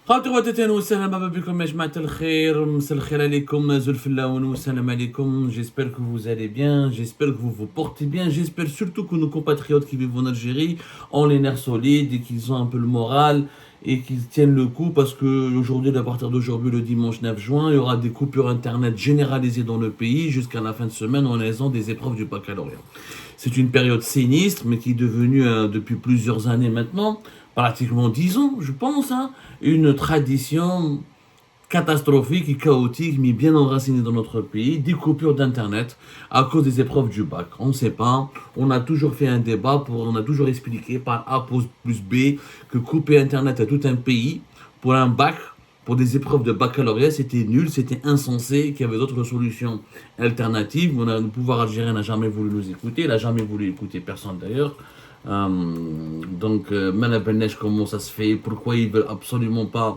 خاطر وسهلا مرحبا بكم يا جماعة الخير مساء الخير عليكم زول فلاون والسلام عليكم. J'espère que vous allez bien, j'espère que vous vous portez bien, j'espère surtout que nos compatriotes qui vivent en Algérie ont les nerfs solides et qu'ils ont un peu le moral et qu'ils tiennent le coup parce que aujourd'hui, à partir d'aujourd'hui, le dimanche 9 juin, il y aura des coupures internet généralisées dans le pays jusqu'à la fin de semaine en raison des épreuves du baccalauréat. C'est une période sinistre mais qui est devenue depuis plusieurs années maintenant, pratiquement 10 ans, je pense, une tradition catastrophique et chaotique, mais bien enracinée dans notre pays, des coupures d'Internet à cause des épreuves du bac. On ne sait pas, on a toujours fait un débat, on a toujours expliqué par A plus B que couper Internet à tout un pays pour un bac, pour des épreuves de baccalauréat, c'était nul, c'était insensé, qu'il y avait d'autres solutions alternatives. Le pouvoir algérien n'a jamais voulu nous écouter, il n'a jamais voulu écouter personne d'ailleurs. Donc, Mala Benesh, comment ça se fait? Pourquoi ils veulent absolument pas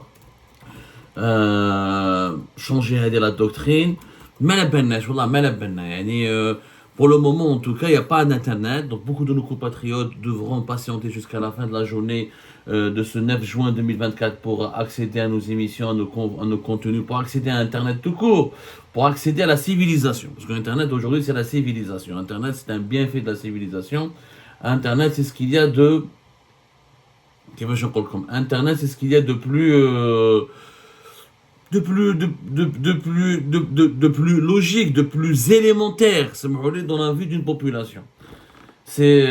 changer la doctrine? Mala Benesh, voilà, Mala Benesh. Pour le moment, en tout cas, il n'y a pas d'internet. Donc, beaucoup de nos compatriotes devront patienter jusqu'à la fin de la journée de ce 9 juin 2024 pour accéder à nos émissions, à nos contenus, pour accéder à Internet tout court, pour accéder à la civilisation. Parce que Internet aujourd'hui, c'est la civilisation. Internet, c'est un bienfait de la civilisation. Internet, c'est ce qu'il y a de. Internet, c'est ce qu'il y a de plus. De plus logique, de plus élémentaire, c'est dans la vie d'une population. C'est.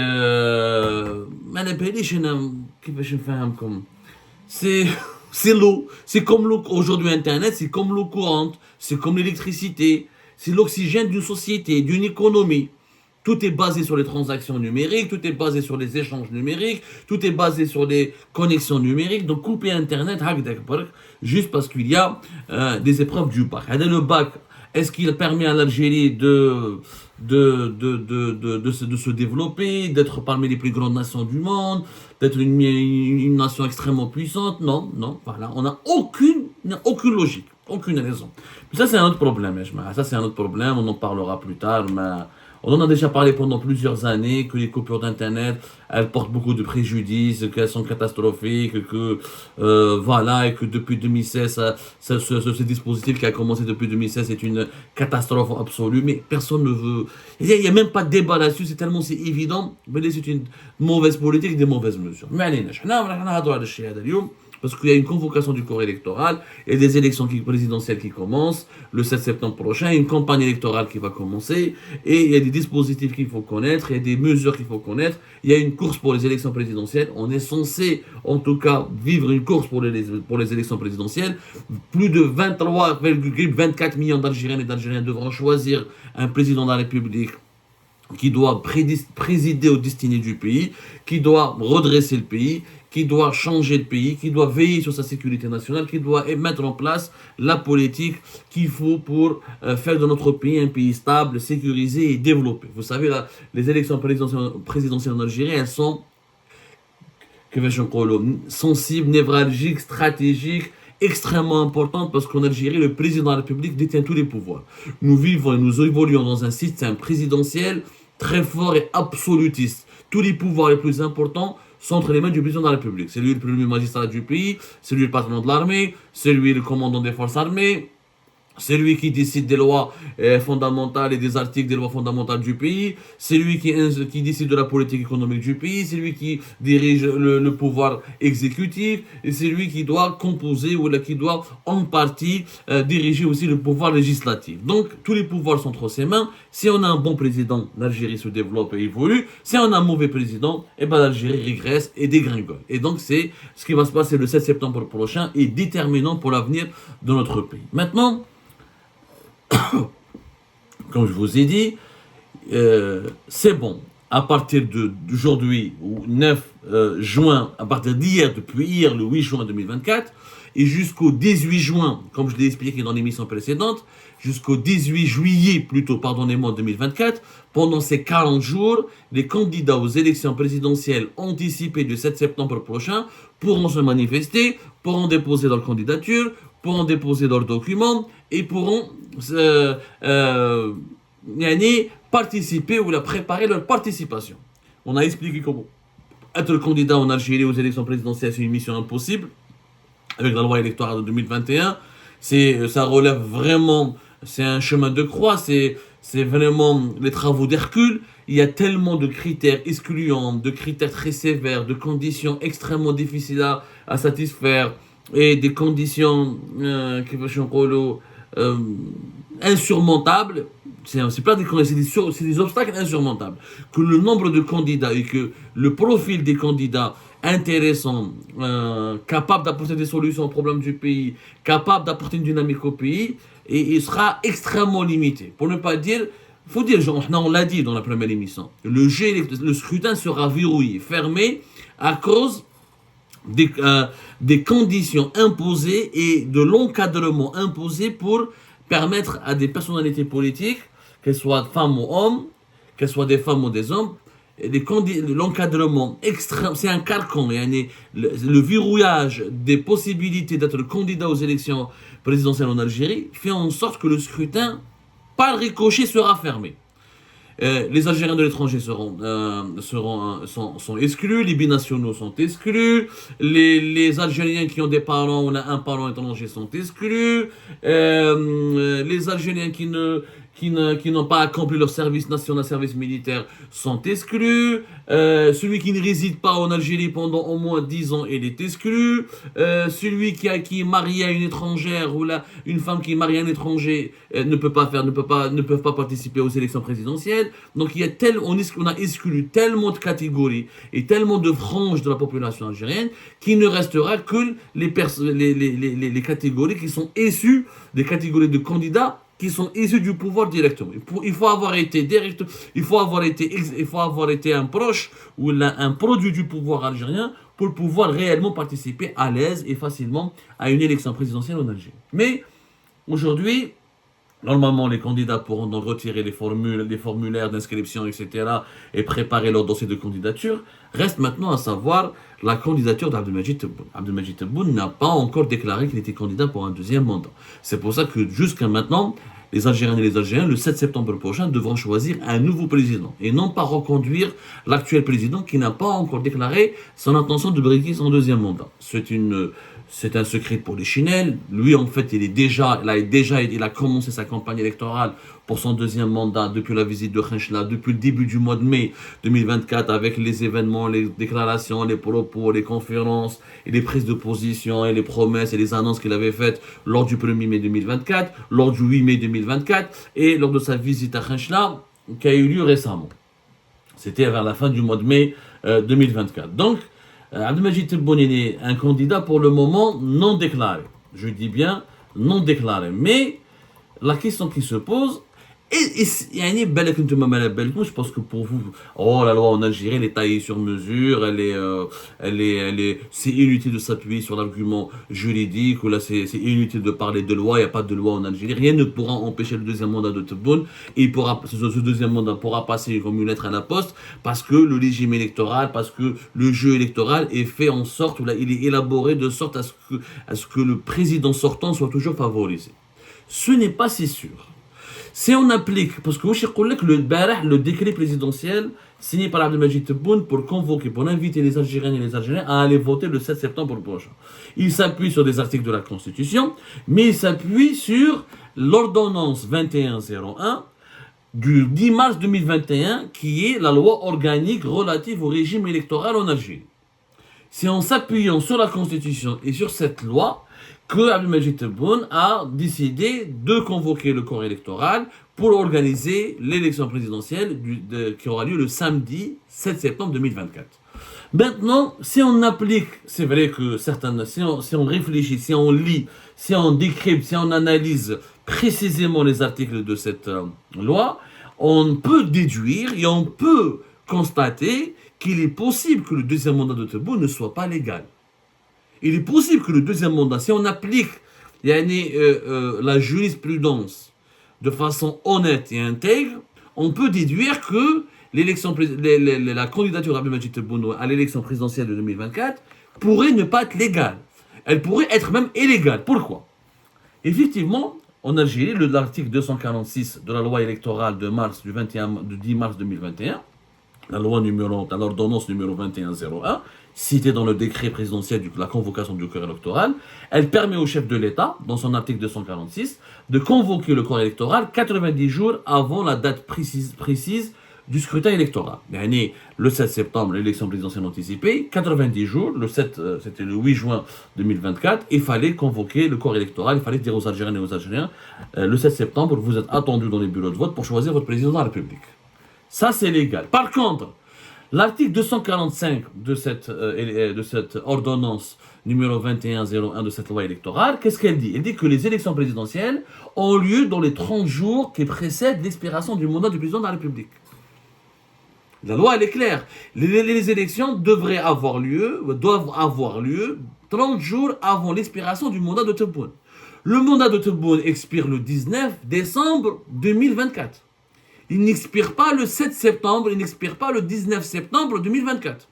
C'est l'eau. C'est comme l'eau. Aujourd'hui, Internet, c'est comme l'eau courante, c'est comme l'électricité, c'est l'oxygène d'une société, d'une économie. Tout est basé sur les transactions numériques, tout est basé sur les échanges numériques, tout est basé sur les connexions numériques. Donc couper Internet, juste parce qu'il y a des épreuves du bac. Le bac, est-ce qu'il permet à l'Algérie de se développer, d'être parmi les plus grandes nations du monde, d'être une nation extrêmement puissante? Non, non, voilà. On n'a aucune logique, aucune raison. Mais ça, c'est un autre problème, ça, c'est un autre problème, on en parlera plus tard, mais on en a déjà parlé pendant plusieurs années, que les coupures d'Internet, elles portent beaucoup de préjudices, qu'elles sont catastrophiques, que voilà, et que depuis 2016, ce dispositif qui a commencé depuis 2016 est une catastrophe absolue, mais personne ne veut. Il n'y a même pas de débat là-dessus, c'est évident, mais c'est une mauvaise politique, des mauvaises mesures. Mais allez, parce qu'il y a une convocation du corps électoral, il y a des élections présidentielles qui commencent le 7 septembre prochain, une campagne électorale qui va commencer, et il y a des dispositifs qu'il faut connaître, il y a des mesures qu'il faut connaître, il y a une course pour les élections présidentielles, on est censé en tout cas vivre une course pour les élections présidentielles, plus de 23,24 millions d'Algériennes et d'Algériens devront choisir un président de la République qui doit présider aux destinées du pays, qui doit redresser le pays, qui doit changer le pays, qui doit veiller sur sa sécurité nationale, qui doit mettre en place la politique qu'il faut pour faire de notre pays un pays stable, sécurisé et développé. Vous savez, là, les élections présidentielles en Algérie, elles sont sensibles, névralgiques, stratégiques, extrêmement importantes parce qu'en Algérie, le président de la République détient tous les pouvoirs. Nous évoluons dans un système présidentiel très fort et absolutiste. Tous les pouvoirs les plus importants sont entre les mains du président de la République. C'est lui le premier magistrat du pays, c'est lui le patron de l'armée, c'est lui le commandant des forces armées, c'est lui qui décide des lois fondamentales et des articles des lois fondamentales du pays. C'est lui qui décide de la politique économique du pays. C'est lui qui dirige le pouvoir exécutif. Et c'est lui qui doit composer ou qui doit en partie diriger aussi le pouvoir législatif. Donc tous les pouvoirs sont entre ses mains. Si on a un bon président, l'Algérie se développe et évolue. Si on a un mauvais président, l'Algérie régresse et dégringole. Et donc c'est ce qui va se passer le 7 septembre prochain et déterminant pour l'avenir de notre pays. Maintenant, comme je vous ai dit, c'est bon. À partir d'aujourd'hui, 9 juin, à partir d'hier, depuis hier, le 8 juin 2024, et jusqu'au 18 juin, comme je l'ai expliqué dans l'émission précédente, jusqu'au 18 juillet, plutôt, pardonnez-moi, 2024, pendant ces 40 jours, les candidats aux élections présidentielles anticipées du 7 septembre prochain pourront se manifester, pourront déposer leur candidature, pourront déposer leurs documents et pourront participer ou préparer leur participation. On a expliqué comment être candidat en Algérie aux élections présidentielles, c'est une mission impossible. avec la loi électorale de 2021. Ça relève vraiment, c'est un chemin de croix, c'est vraiment les travaux d'Hercule. Il y a tellement de critères excluants, de critères très sévères, de conditions extrêmement difficiles à satisfaire et des conditions euh, insurmontables. C'est pas des conditions, c'est des obstacles insurmontables. Que le nombre de candidats et que le profil des candidats intéressants, capables d'apporter des solutions aux problèmes du pays, capables d'apporter une dynamique au pays, et il sera extrêmement limité. Pour ne pas dire, faut dire, on l'a dit dans la première émission, le scrutin sera verrouillé, fermé à cause des conditions imposées et de l'encadrement imposé pour permettre à des personnalités politiques, qu'elles soient femmes ou hommes, qu'elles soient des femmes ou des hommes, l'encadrement extrême, c'est un carcan, le verrouillage des possibilités d'être candidat aux élections présidentielles en Algérie fait en sorte que le scrutin, par ricochet, sera fermé. Les Algériens de l'étranger sont exclus, les binationaux sont exclus, les Algériens qui ont des parents, on a un parent étranger sont exclus, les Algériens qui n'ont pas accompli leur service national, service militaire, sont exclus. Celui qui ne réside pas en Algérie pendant au moins 10 ans, il est exclu. Celui qui est marié à une étrangère ou là, une femme qui est mariée à un étranger ne peuvent pas participer aux élections présidentielles. Donc on a exclu tellement de catégories et tellement de franges de la population algérienne qu'il ne restera que les catégories qui sont issues des catégories de candidats qui sont issus du pouvoir directement. Il faut avoir été un proche ou un produit du pouvoir algérien pour pouvoir réellement participer à l'aise et facilement à une élection présidentielle en Algérie. Mais aujourd'hui, normalement, les candidats pourront donc retirer les formulaires d'inscription, etc. et préparer leur dossier de candidature. Reste maintenant à savoir la candidature d'Abdelmadjid Tebboune. Abdelmadjid Tebboune n'a pas encore déclaré qu'il était candidat pour un deuxième mandat. C'est pour ça que jusqu'à maintenant, les Algériennes et les Algériens, le 7 septembre prochain, devront choisir un nouveau président et non pas reconduire l'actuel président qui n'a pas encore déclaré son intention de briguer son deuxième mandat. C'est un secret pour les chinelles. Lui, en fait, il a commencé sa campagne électorale pour son deuxième mandat depuis la visite de Khenchela, depuis le début du mois de mai 2024, avec les événements, les déclarations, les propos, les conférences, et les prises de position, et les promesses et les annonces qu'il avait faites lors du 1er mai 2024, lors du 8 mai 2024, et lors de sa visite à Khenchela, qui a eu lieu récemment. C'était vers la fin du mois de mai 2024. Donc, Abdelmadjid Tebboune est un candidat pour le moment non déclaré. Je dis bien non déclaré. Mais la question qui se pose, je pense que pour vous, la loi en Algérie, elle est taillée sur mesure, c'est inutile de s'appuyer sur l'argument juridique, ou là c'est inutile de parler de loi, il n'y a pas de loi en Algérie, rien ne pourra empêcher le deuxième mandat de Tebboune, et ce deuxième mandat pourra passer comme une lettre à la poste, parce que le régime électoral, parce que le jeu électoral est fait en sorte, ou là il est élaboré de sorte à ce que le président sortant soit toujours favorisé. Ce n'est pas si sûr. Si on applique, parce que le décret présidentiel signé par Abdelmadjid Tebboune pour inviter les Algériennes et les Algériens à aller voter le 7 septembre prochain. Il s'appuie sur des articles de la Constitution, mais il s'appuie sur l'ordonnance 2101 du 10 mars 2021, qui est la loi organique relative au régime électoral en Algérie. C'est en s'appuyant sur la Constitution et sur cette loi que Abdelmadjid Tebboune a décidé de convoquer le corps électoral pour organiser l'élection présidentielle qui aura lieu le samedi 7 septembre 2024. Maintenant, si on applique, c'est vrai que si on réfléchit, si on lit, si on décrypte, si on analyse précisément les articles de cette loi, on peut déduire et on peut constater qu'il est possible que le deuxième mandat de Tebboune ne soit pas légal. Il est possible que le deuxième mandat, si on applique la jurisprudence de façon honnête et intègre, on peut déduire que la candidature d'Abdelmadjid Tebboune à l'élection présidentielle de 2024 pourrait ne pas être légale. Elle pourrait être même illégale. Pourquoi ? Effectivement, en Algérie, l'article 246 de la loi électorale du 10 mars 2021 l'ordonnance numéro 2101, citée dans le décret présidentiel de la convocation du corps électoral, elle permet au chef de l'État, dans son article 246, de convoquer le corps électoral 90 jours avant la date précise du scrutin électoral. Le 7 septembre, l'élection présidentielle anticipée, 90 jours, c'était le 8 juin 2024, il fallait convoquer le corps électoral, il fallait dire aux Algériennes et aux Algériens, le 7 septembre, vous êtes attendus dans les bureaux de vote pour choisir votre président de la République. Ça, c'est légal. Par contre, l'article 245 de cette ordonnance numéro 2101 de cette loi électorale, qu'est-ce qu'elle dit? Elle dit que les élections présidentielles ont lieu dans les 30 jours qui précèdent l'expiration du mandat du président de la République. La loi, elle est claire. Les élections doivent avoir lieu 30 jours avant l'expiration du mandat de Tebboune. Le mandat de Tebboune expire le 19 décembre 2024. Il n'expire pas le 7 septembre, il n'expire pas le 19 septembre 2024.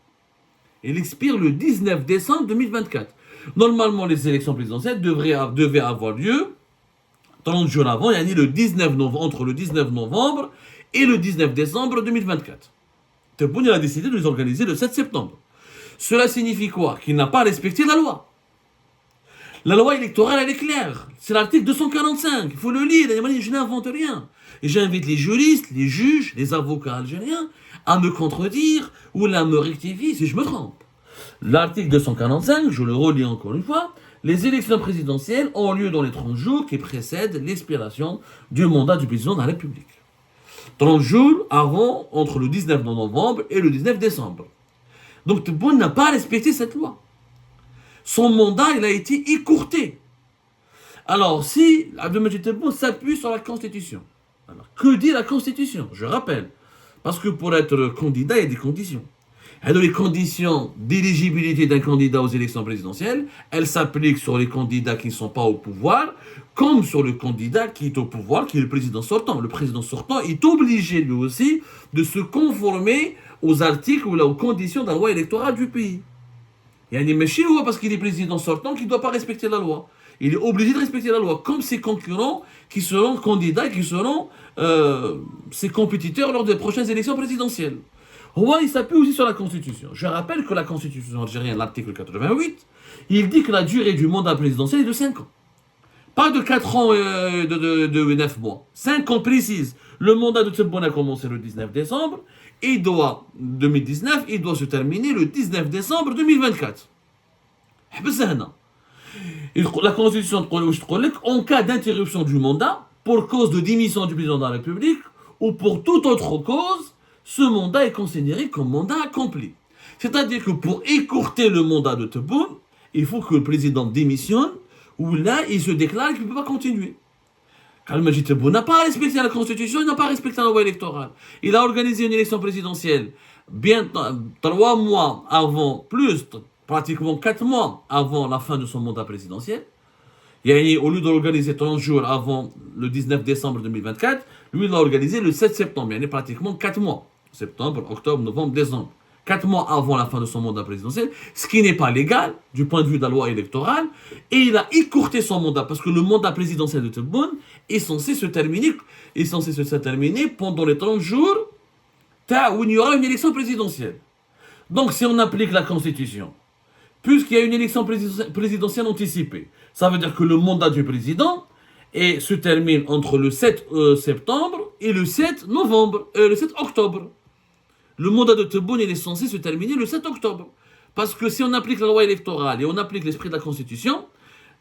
Il expire le 19 décembre 2024. Normalement, les élections présidentielles devaient avoir lieu 30 jours avant, il y a le 19 novembre, entre le 19 novembre et le 19 décembre 2024. Tebboune a décidé de les organiser le 7 septembre. Cela signifie quoi? Qu'il n'a pas respecté la loi. La loi électorale, elle est claire. C'est l'article 245. Il faut le lire. Je n'invente rien. Et j'invite les juristes, les juges, les avocats algériens à me contredire ou à me rectifier si je me trompe. L'article 245, je le relis encore une fois, les élections présidentielles ont lieu dans les 30 jours qui précèdent l'expiration du mandat du président de la République. 30 jours avant, entre le 19 novembre et le 19 décembre. Donc Tebboune n'a pas respecté cette loi. Son mandat, il a été écourté. Alors, si Abdelmadjid Tebboune s'appuie sur la Constitution, alors, que dit la Constitution? Je rappelle, parce que pour être candidat, il y a des conditions. Les conditions d'éligibilité d'un candidat aux élections présidentielles, elles s'appliquent sur les candidats qui ne sont pas au pouvoir, comme sur le candidat qui est au pouvoir, qui est le président sortant. Le président sortant est obligé, lui aussi, de se conformer aux articles ou aux conditions de la loi électorale du pays. Il y a des méchants, parce qu'il est président sortant, qui ne doit pas respecter la loi. Il est obligé de respecter la loi, comme ses concurrents qui seront candidats, qui seront ses compétiteurs lors des prochaines élections présidentielles. Il s'appuie aussi sur la Constitution. Je rappelle que la Constitution algérienne, l'article 88, il dit que la durée du mandat présidentiel est de 5 ans. Pas de 4 ans et de 9 mois. 5 ans précises. Le mandat de Tebboune a commencé le 19 décembre. 2019, il doit se terminer le 19 décembre 2024. La Constitution dit en cas d'interruption du mandat, pour cause de démission du président de la République, ou pour toute autre cause, ce mandat est considéré comme mandat accompli. C'est-à-dire que pour écourter le mandat de Tebboune, il faut que le président démissionne, ou là, il se déclare qu'il ne peut pas continuer. Abdelmadjid Tebboune n'a pas respecté la Constitution, il n'a pas respecté la loi électorale. Il a organisé une élection présidentielle bien 3 mois avant, pratiquement 4 mois avant la fin de son mandat présidentiel. Au lieu de l'organiser 30 jours avant le 19 décembre 2024, lui, il l'a organisé le 7 septembre. Il y a pratiquement 4 mois. Septembre, octobre, novembre, décembre. 4 mois avant la fin de son mandat présidentiel, ce qui n'est pas légal du point de vue de la loi électorale. Et il a écourté son mandat parce que le mandat présidentiel de Tebboune est censé se terminer pendant les 30 jours où il y aura une élection présidentielle. Donc, si on applique la Constitution, puisqu'il y a une élection présidentielle anticipée, ça veut dire que le mandat du président se termine entre le 7 septembre et le 7 octobre. Le mandat de Tebboune est censé se terminer le 7 octobre. Parce que si on applique la loi électorale et on applique l'esprit de la Constitution,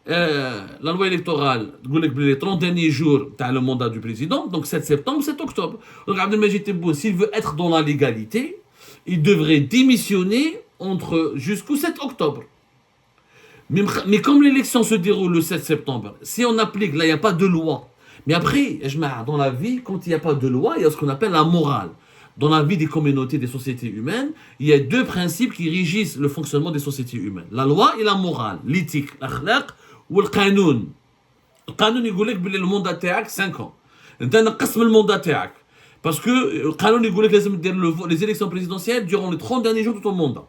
la loi électorale, les 30 derniers jours, tu as le mandat du président, donc 7 septembre, 7 octobre. Donc Abdelmadjid Tebboune, s'il veut être dans la légalité, il devrait démissionner jusqu'au 7 octobre. Mais comme l'élection se déroule le 7 septembre, si on applique, là, il n'y a pas de loi. Mais après, dans la vie, quand il n'y a pas de loi, il y a ce qu'on appelle la morale. Dans la vie des communautés, des sociétés humaines, il y a 2 principes qui régissent le fonctionnement des sociétés humaines. La loi et la morale, l'éthique, l'akhlaq ou le qanoun. Le qanoun, il dit que le mandat est 5 ans. Tu as le mandat تاعك. Parce que le qanoun, il dit que les élections présidentielles durant les 30 derniers jours de ton mandat.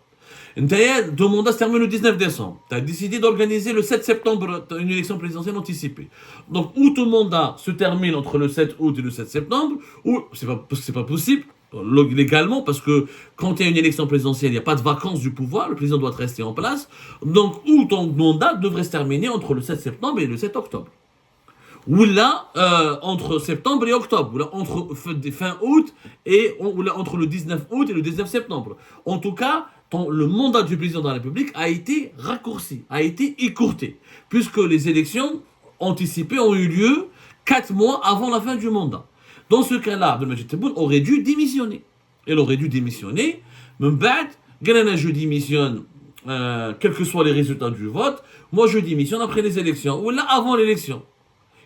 Ton mandat se termine le 19 décembre. Tu as décidé d'organiser le 7 septembre une élection présidentielle anticipée. Donc, ou ton mandat se termine entre le 7 août et le 7 septembre, ou c'est pas possible. légalement, parce que quand il y a une élection présidentielle, il n'y a pas de vacances du pouvoir, le président doit rester en place. Donc, où ton mandat devrait se terminer entre le 7 septembre et le 7 octobre. Ou là, entre septembre et octobre, ou là, entre fin août ou là, entre le 19 août et le 19 septembre. En tout cas, le mandat du président de la République a été raccourci, a été écourté, puisque les élections anticipées ont eu lieu 4 mois avant la fin du mandat. Dans ce cas-là, Abdelmajid Tebboune aurait dû démissionner. Elle aurait dû démissionner. Mais je démissionne, quels que soient les résultats du vote. Moi, je démissionne après les élections, ou là, avant l'élection.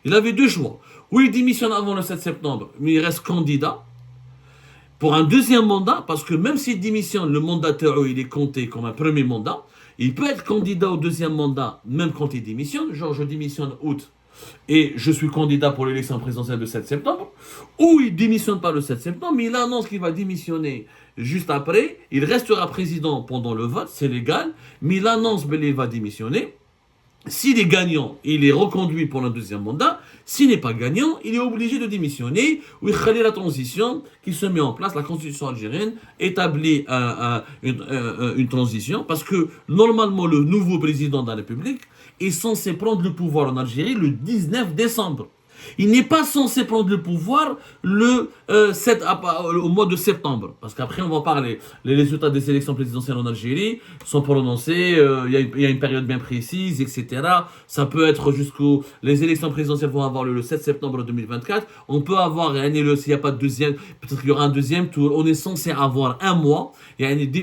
Il avait deux choix. Ou il démissionne avant le 7 septembre, mais il reste candidat pour un deuxième mandat, parce que même s'il démissionne, le mandataire, il est compté comme un premier mandat. Il peut être candidat au deuxième mandat, même quand il démissionne. Genre, je démissionne août et je suis candidat pour l'élection présidentielle le 7 septembre. Ou il démissionne pas le 7 septembre, mais il annonce qu'il va démissionner juste après. Il restera président pendant le vote, c'est légal, mais il annonce qu'il va démissionner. S'il est gagnant, il est reconduit pour le deuxième mandat. S'il n'est pas gagnant, il est obligé de démissionner. Ou il y a la transition qui se met en place. La constitution algérienne établit une transition parce que normalement le nouveau président de la République est censé prendre le pouvoir en Algérie le 19 décembre. Il n'est pas censé prendre le pouvoir au mois de septembre. Parce qu'après, on va parler. Les résultats des élections présidentielles en Algérie sont prononcés. Il y a une période bien précise, etc. Ça peut être jusqu'au... Les élections présidentielles vont avoir lieu le 7 septembre 2024. On peut avoir, s'il n'y a pas de deuxième, peut-être qu'il y aura un deuxième tour. On est censé avoir un mois.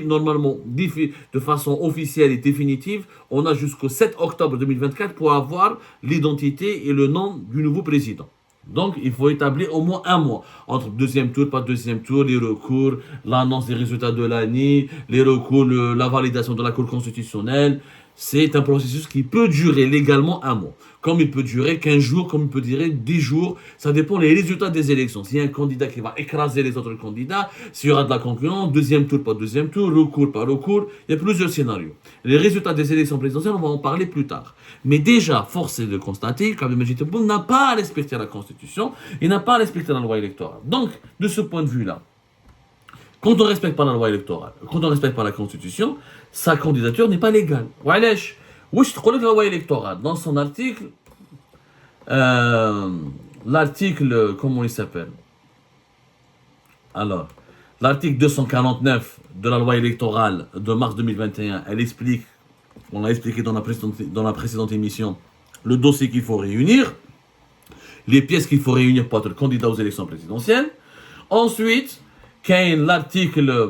Normalement, de façon officielle et définitive, on a jusqu'au 7 octobre 2024 pour avoir l'identité et le nom du nouveau président. Donc, il faut établir au moins un mois entre deuxième tour, pas deuxième tour, les recours, l'annonce des résultats de l'année, les recours, la validation de la Cour constitutionnelle. C'est un processus qui peut durer légalement un mois. Comme il peut durer 15 jours, comme il peut durer 10 jours. Ça dépend des résultats des élections. S'il y a un candidat qui va écraser les autres candidats, s'il y aura de la concurrence, deuxième tour, pas deuxième tour, recours, pas recours, il y a plusieurs scénarios. Les résultats des élections présidentielles, on va en parler plus tard. Mais déjà, force est de constater qu'Abdelmajid Tebboune n'a pas respecté la Constitution, il n'a pas respecté la loi électorale. Donc, de ce point de vue-là, quand on ne respecte pas la loi électorale, quand on ne respecte pas la Constitution, sa candidature n'est pas légale. Wesh, la loi électorale, dans son article, l'article, comment il s'appelle? Alors, l'article 249 de la loi électorale de mars 2021, elle explique, on l'a expliqué dans la précédente émission, le dossier qu'il faut réunir, les pièces qu'il faut réunir pour être candidat aux élections présidentielles. Ensuite, l'article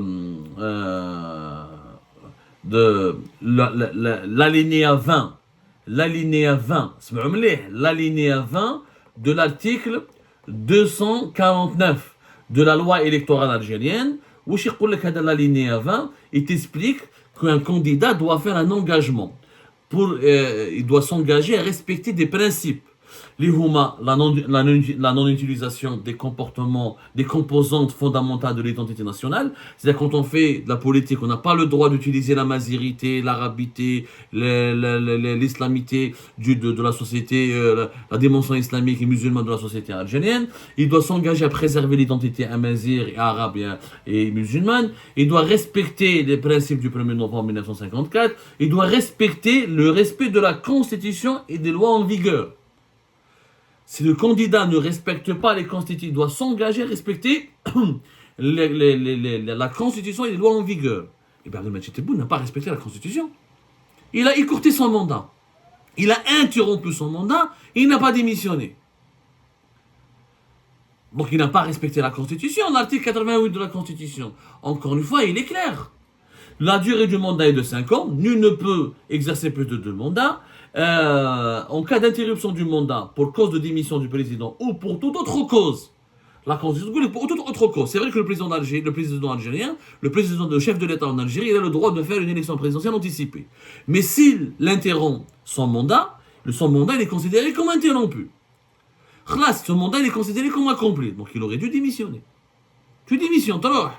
de l'alinéa 20, l'alinéa 20 de l'article 249 de la loi électorale algérienne, où l'alinéa 20, il t'explique qu'un candidat doit faire un engagement. Il doit s'engager à respecter des principes. La non-utilisation des comportements, des composantes fondamentales de l'identité nationale. C'est-à-dire quand on fait de la politique, on n'a pas le droit d'utiliser la mazirité, l'arabité, l'islamité de la société, la dimension islamique et musulmane de la société algérienne. Il doit s'engager à préserver l'identité amazigh, arabe et musulmane. Il doit respecter les principes du 1er novembre 1954. Il doit respecter le respect de la Constitution et des lois en vigueur. Si le candidat ne respecte pas les constitutions, il doit s'engager à respecter la Constitution et les lois en vigueur. Et bien, Abdelmajid Tebboune n'a pas respecté la Constitution. Il a écourté son mandat. Il a interrompu son mandat et il n'a pas démissionné. Donc, il n'a pas respecté la Constitution, l'article 88 de la Constitution. Encore une fois, il est clair. La durée du mandat est de 5 ans. Nul ne peut exercer plus de 2 mandats. En cas d'interruption du mandat pour cause de démission du président ou pour toute autre cause, la Constitution pour toute autre cause. C'est vrai que le président algérien, le chef de l'État en Algérie, il a le droit de faire une élection présidentielle anticipée. Mais s'il interrompt son mandat il est considéré comme interrompu. Ce mandat, il est considéré comme accompli. Donc il aurait dû démissionner. Tu démissionnes, alors.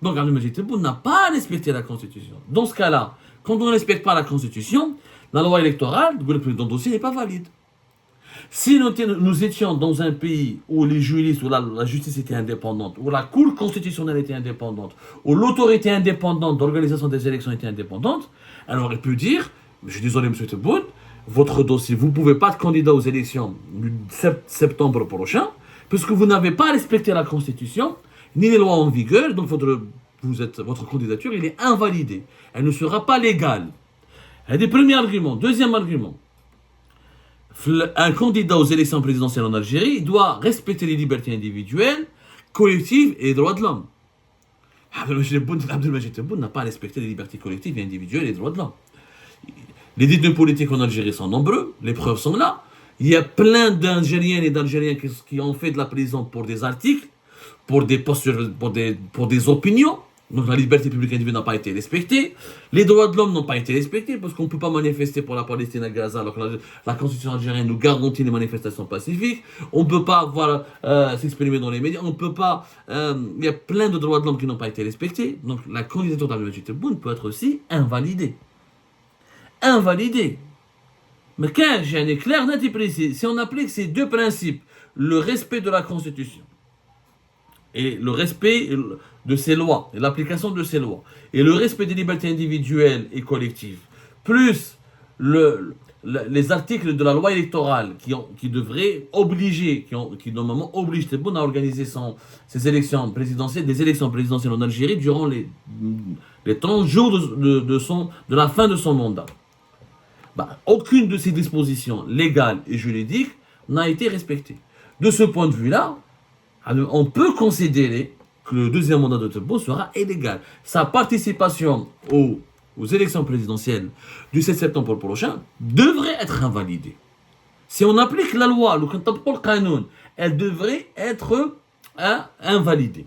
Donc Abdelmajid Tebboune n'a pas respecté la Constitution. Dans ce cas-là, quand on ne respecte pas la Constitution, la loi électorale, le dossier n'est pas valide. Si nous étions dans un pays où les juristes, où la justice était indépendante, où la Cour constitutionnelle était indépendante, où l'autorité indépendante d'organisation des élections était indépendante, elle aurait pu dire, je suis désolé, monsieur Tebboune, votre dossier, vous ne pouvez pas être candidat aux élections du septembre prochain, puisque vous n'avez pas respecté la Constitution, ni les lois en vigueur, donc votre candidature, elle est invalidée. Elle ne sera pas légale. C'est le premier argument. Deuxième argument. Un candidat aux élections présidentielles en Algérie doit respecter les libertés individuelles, collectives et les droits de l'homme. Abdelmajid Tebboune n'a pas respecté les libertés collectives et individuelles et les droits de l'homme. Les détenus politiques en Algérie sont nombreux, les preuves sont là. Il y a plein d'Algériennes et d'Algériens qui ont fait de la prison pour des articles, pour des opinions. Donc la liberté publique individuelle n'a pas été respectée. Les droits de l'homme n'ont pas été respectés parce qu'on ne peut pas manifester pour la Palestine à Gaza alors que la Constitution algérienne nous garantit les manifestations pacifiques. On ne peut pas s'exprimer dans les médias. On ne peut pas... il y a plein de droits de l'homme qui n'ont pas été respectés. Donc la candidature d'Abdelmajid Tebboune peut être aussi invalidée. Invalidée. Mais quand j'ai un clair, net et précis, si on applique ces deux principes, le respect de la Constitution et le respect de ses lois, et l'application de ses lois, et le respect des libertés individuelles et collectives, plus les articles de la loi électorale qui devraient obliger, qui normalement obligent Tebboune à organiser ses élections présidentielles, des élections présidentielles en Algérie durant les 30 jours de la fin de son mandat. Aucune de ces dispositions légales et juridiques n'a été respectée. De ce point de vue-là, on peut considérer que le deuxième mandat de Tebboune sera illégal. Sa participation aux élections présidentielles du 7 septembre prochain devrait être invalidée. Si on applique la loi, le Qanun, elle devrait être invalidée.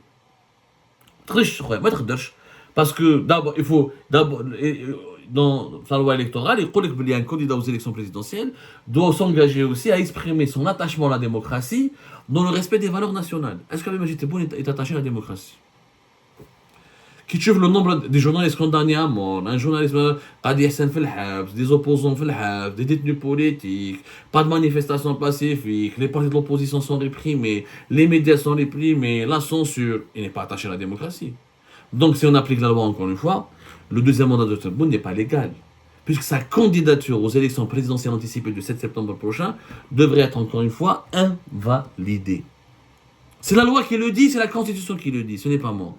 Parce que d'abord, il faut dans la loi électorale, il dit qu'un candidat aux élections présidentielles doit s'engager aussi à exprimer son attachement à la démocratie dans le respect des valeurs nationales. Est-ce qu'Abdelmajid Tebboune est attaché à la démocratie? Qui trouve le nombre des journalistes condamnés à mort, un journaliste Qadi Hassan fil habs, des opposants fil habs, des détenus politiques, pas de manifestations pacifiques, les partis de l'opposition sont réprimés, les médias sont réprimés, la censure, il n'est pas attaché à la démocratie. Donc si on applique la loi encore une fois, le deuxième mandat de Tebboune n'est pas légal, puisque sa candidature aux élections présidentielles anticipées du 7 septembre prochain devrait être encore une fois invalidée. C'est la loi qui le dit, c'est la Constitution qui le dit, ce n'est pas moi.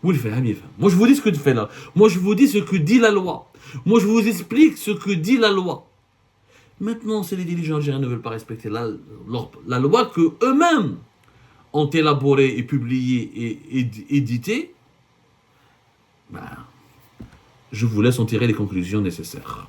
Moi je vous dis ce que tu fais là. Moi je vous dis ce que dit la loi. Moi je vous explique ce que dit la loi. Maintenant, si les dirigeants algériens ne veulent pas respecter la loi que eux-mêmes ont élaborée et publiée et éditée, je vous laisse en tirer les conclusions nécessaires.